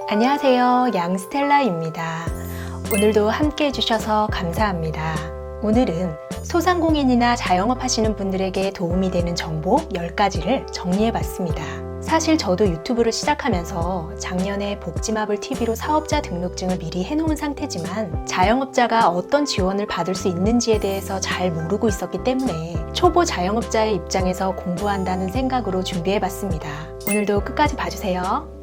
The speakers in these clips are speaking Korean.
안녕하세요. 양스텔라입니다. 오늘도 함께 해주셔서 감사합니다. 오늘은 소상공인이나 자영업 하시는 분들에게 도움이 되는 정보 10가지를 정리해봤습니다. 사실 저도 유튜브를 시작하면서 작년에 복지마블 TV로 사업자 등록증을 미리 해놓은 상태지만 자영업자가 어떤 지원을 받을 수 있는지에 대해서 잘 모르고 있었기 때문에 초보 자영업자의 입장에서 공부한다는 생각으로 준비해봤습니다. 오늘도 끝까지 봐주세요.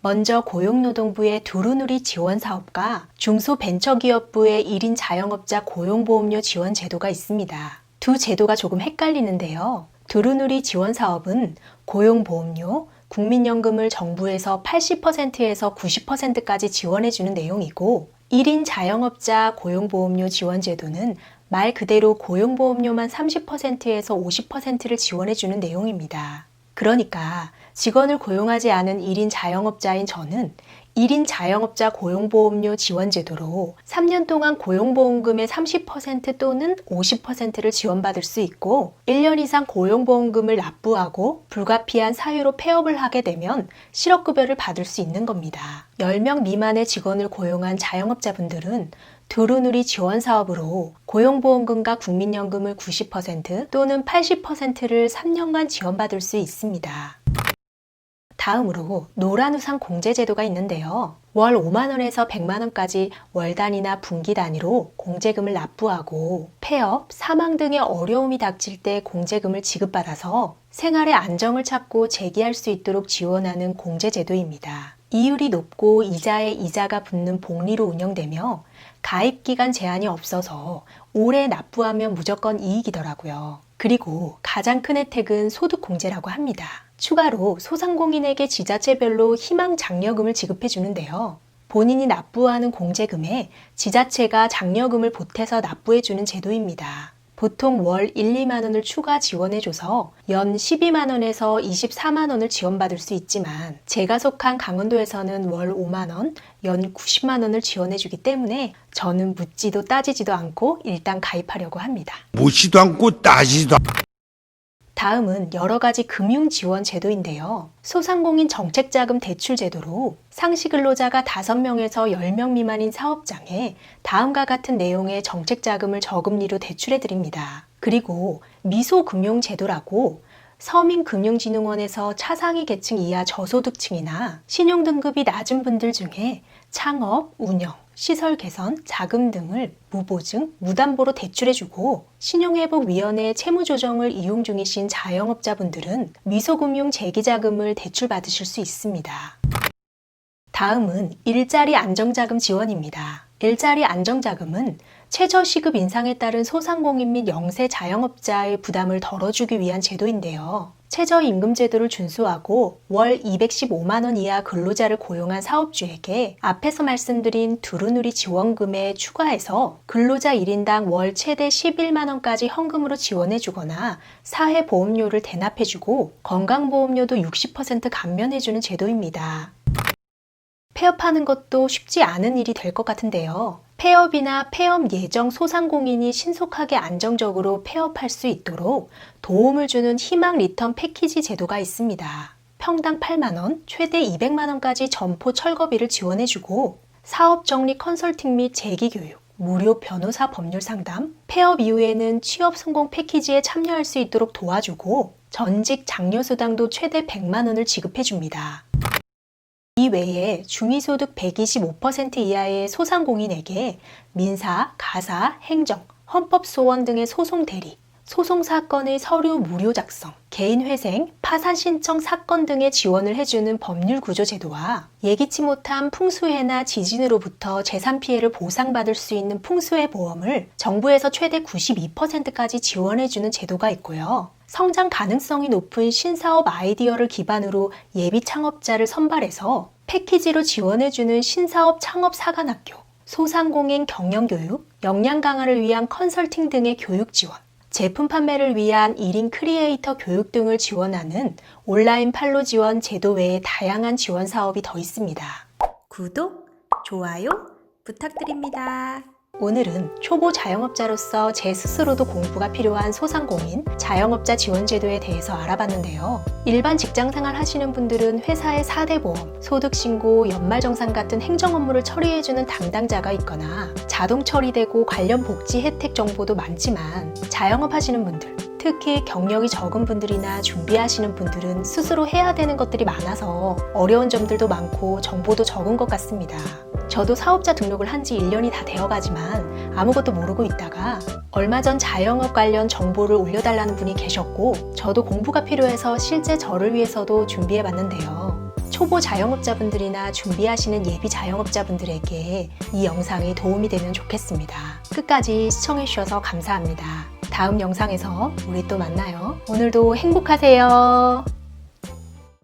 먼저 고용노동부의 두루누리 지원사업과 중소벤처기업부의 1인 자영업자 고용보험료 지원 제도가 있습니다. 두 제도가 조금 헷갈리는데요. 두루누리 지원사업은 고용보험료, 국민연금을 정부에서 80%에서 90%까지 지원해주는 내용이고 1인 자영업자 고용보험료 지원 제도는 말 그대로 고용보험료만 30%에서 50%를 지원해주는 내용입니다. 그러니까 직원을 고용하지 않은 1인 자영업자인 저는 1인 자영업자 고용보험료 지원제도로 3년 동안 고용보험금의 30% 또는 50%를 지원받을 수 있고 1년 이상 고용보험금을 납부하고 불가피한 사유로 폐업을 하게 되면 실업급여를 받을 수 있는 겁니다. 10명 미만의 직원을 고용한 자영업자분들은 두루누리 지원사업으로 고용보험금과 국민연금을 90% 또는 80%를 3년간 지원받을 수 있습니다. 다음으로 노란우산 공제제도가 있는데요. 월 5만원에서 100만원까지 월 단위나 분기 단위로 공제금을 납부하고 폐업, 사망 등의 어려움이 닥칠 때 공제금을 지급받아서 생활의 안정을 찾고 재기할 수 있도록 지원하는 공제제도입니다. 이율이 높고 이자에 이자가 붙는 복리로 운영되며 가입기간 제한이 없어서 오래 납부하면 무조건 이익이더라고요. 그리고 가장 큰 혜택은 소득공제라고 합니다. 추가로 소상공인에게 지자체별로 희망장려금을 지급해 주는데요. 본인이 납부하는 공제금에 지자체가 장려금을 보태서 납부해 주는 제도입니다. 보통 월 1, 2만 원을 추가 지원해줘서 연 12만 원에서 24만 원을 지원받을 수 있지만 제가 속한 강원도에서는 월 5만 원, 연 90만 원을 지원해주기 때문에 저는 묻지도 따지지도 않고 일단 가입하려고 합니다. 묻지도 않고 따지지도 않고. 다음은 여러 가지 금융 지원 제도인데요. 소상공인 정책자금 대출 제도로 상시 근로자가 5명에서 10명 미만인 사업장에 다음과 같은 내용의 정책자금을 저금리로 대출해 드립니다. 그리고 미소금융 제도라고 서민금융진흥원에서 차상위 계층 이하 저소득층이나 신용등급이 낮은 분들 중에 창업, 운영, 시설 개선, 자금 등을 무보증, 무담보로 대출해주고 신용회복위원회 채무조정을 이용 중이신 자영업자분들은 미소금융 재기자금을 대출받으실 수 있습니다. 다음은 일자리 안정자금 지원입니다. 일자리 안정자금은 최저시급 인상에 따른 소상공인 및 영세 자영업자의 부담을 덜어주기 위한 제도인데요. 최저임금제도를 준수하고 월 215만 원 이하 근로자를 고용한 사업주에게 앞에서 말씀드린 두루누리 지원금에 추가해서 근로자 1인당 월 최대 11만 원까지 현금으로 지원해주거나 사회보험료를 대납해주고 건강보험료도 60% 감면해주는 제도입니다. 폐업하는 것도 쉽지 않은 일이 될 것 같은데요. 폐업이나 폐업 예정 소상공인이 신속하게 안정적으로 폐업할 수 있도록 도움을 주는 희망 리턴 패키지 제도가 있습니다. 평당 8만원, 최대 200만원까지 점포 철거비를 지원해주고 사업 정리 컨설팅 및 재기교육, 무료 변호사 법률 상담, 폐업 이후에는 취업 성공 패키지에 참여할 수 있도록 도와주고 전직 장려수당도 최대 100만원을 지급해줍니다. 이 외에 중위소득 125% 이하의 소상공인에게 민사, 가사, 행정, 헌법소원 등의 소송 대리, 소송 사건의 서류 무료 작성, 개인회생, 파산 신청 사건 등의 지원을 해주는 법률구조제도와 예기치 못한 풍수해나 지진으로부터 재산 피해를 보상받을 수 있는 풍수해 보험을 정부에서 최대 92%까지 지원해주는 제도가 있고요. 성장 가능성이 높은 신사업 아이디어를 기반으로 예비 창업자를 선발해서 패키지로 지원해주는 신사업 창업 사관학교, 소상공인 경영교육, 역량 강화를 위한 컨설팅 등의 교육 지원, 제품 판매를 위한 1인 크리에이터 교육 등을 지원하는 온라인 판로 지원 제도 외에 다양한 지원 사업이 더 있습니다. 구독, 좋아요, 부탁드립니다. 오늘은 초보 자영업자로서 제 스스로도 공부가 필요한 소상공인 자영업자 지원제도에 대해서 알아봤는데요. 일반 직장생활 하시는 분들은 회사의 4대 보험, 소득신고, 연말정산 같은 행정 업무를 처리해주는 담당자가 있거나 자동 처리되고 관련 복지 혜택 정보도 많지만 자영업 하시는 분들, 특히 경력이 적은 분들이나 준비하시는 분들은 스스로 해야 되는 것들이 많아서 어려운 점들도 많고 정보도 적은 것 같습니다. 저도 사업자 등록을 한 지 1년이 다 되어가지만 아무것도 모르고 있다가 얼마 전 자영업 관련 정보를 올려달라는 분이 계셨고 저도 공부가 필요해서 실제 저를 위해서도 준비해봤는데요. 초보 자영업자분들이나 준비하시는 예비 자영업자분들에게 이 영상이 도움이 되면 좋겠습니다. 끝까지 시청해주셔서 감사합니다. 다음 영상에서 우리 또 만나요. 오늘도 행복하세요.